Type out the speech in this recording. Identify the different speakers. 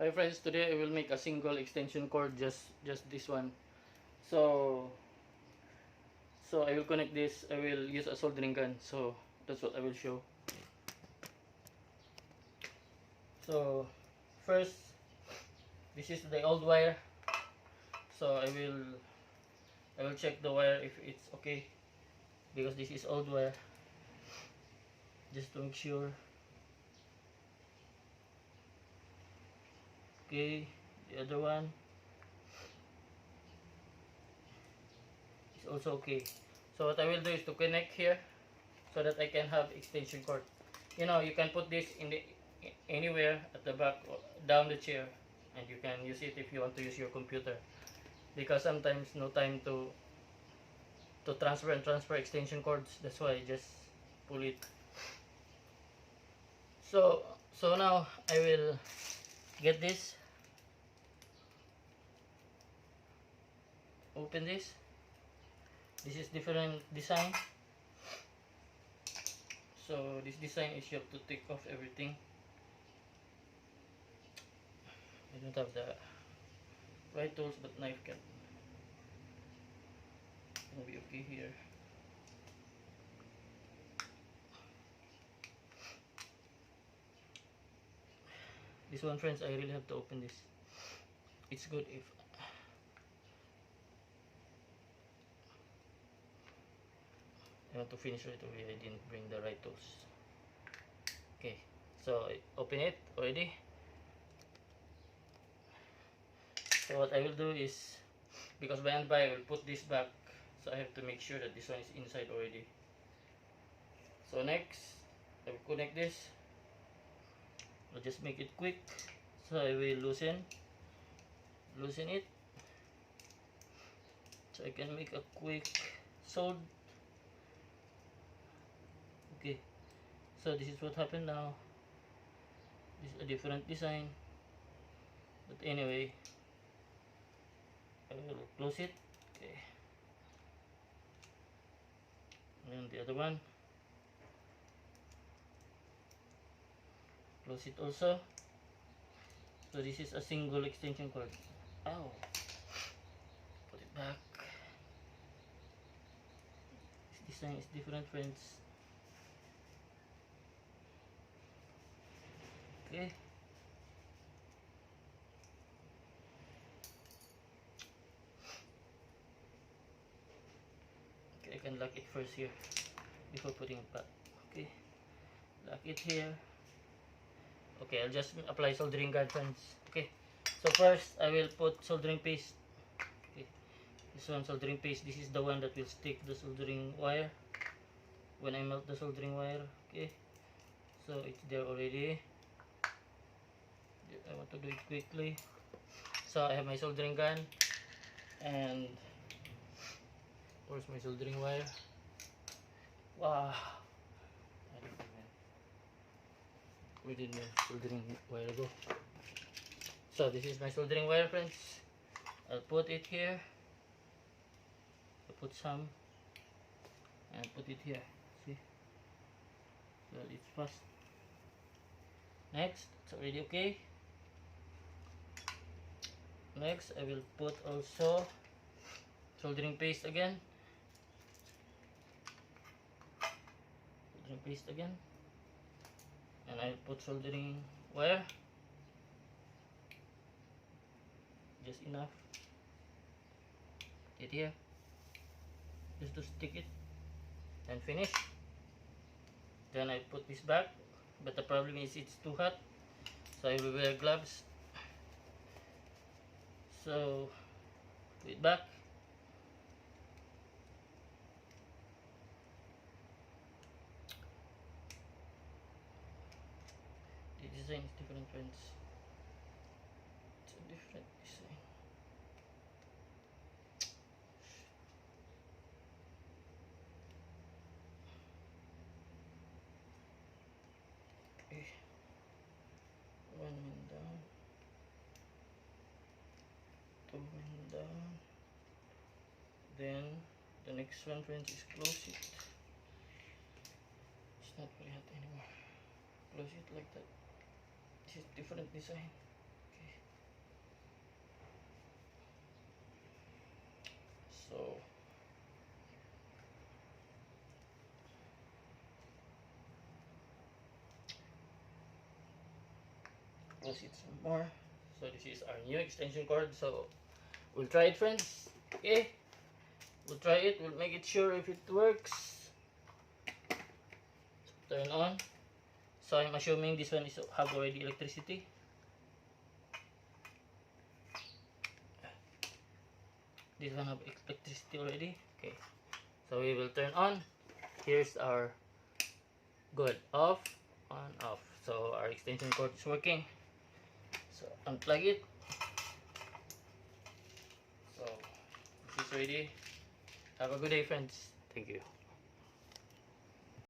Speaker 1: Hi friends, today I will make a single extension cord, just this one. So I will connect this. I will use a soldering gun. So that's what I will show. So first, this is the old wire. So I will check the wire if it's okay, because this is old wire, just to make sure. Okay, the other one is also okay. So what I will do is to connect here so that I can have extension cord. You know, you can put this in the anywhere at the back or down the chair, and you can use it if you want to use your computer, because sometimes no time to transfer and transfer extension cords. That's why I just pull it. So now I will get this, open this. This is different design. So this design is you have to take off everything. I don't have the right tools, but knife can be okay here. This one, friends, I really have to open this. It's good if I want to finish right away. I didn't bring the right tools. Okay, so I open it already. So what I will do is, because by and by I will put this back, so I have to make sure that this one is inside already. So next, I will connect this. I'll just make it quick. So I will loosen it, so I can make a quick solder. Okay, so this is what happened now. This is a different design, but anyway, I will close it. Okay, and the other one, close it also. So this is a single extension cord. Ow, put it back. This design is different, friends. Okay, I can lock it first here before putting it back. Okay, lock it here. Okay, I'll just apply soldering gun, friends. Okay, so first I will put soldering paste. Okay, this one, soldering paste. This is the one that will stick the soldering wire when I melt the soldering wire. Okay, so it's there already. I want to do it quickly. So I have my soldering gun, and where's my soldering wire? Wow, where did my soldering wire go? So this is my soldering wire, friends. I'll put it here. I'll put some and put it here. See? So it's fast. Next, it's already okay. Next, I will put also soldering paste again. Soldering paste again. And I'll put soldering wire. Just enough. Put it here. Just to stick it. And finish. Then I put this back. But the problem is it's too hot. So I will wear gloves. So put it back. The design is different, friends. It's a different design. Okay. One went down. Two went down. Then the next one, friends, is close it. It's not very hot anymore. Close it like that. This is different design. Okay. close it some more. So this is our new extension cord. So we'll try it, friends. Okay, we'll try it. We'll make it sure if it works. Turn on. So I'm assuming this one is have already electricity. This one have electricity already. Okay, so we will turn on. Here's our good off, on, off. So our extension cord is working. So unplug it. So this is ready. Have a good day, friends. Thank you.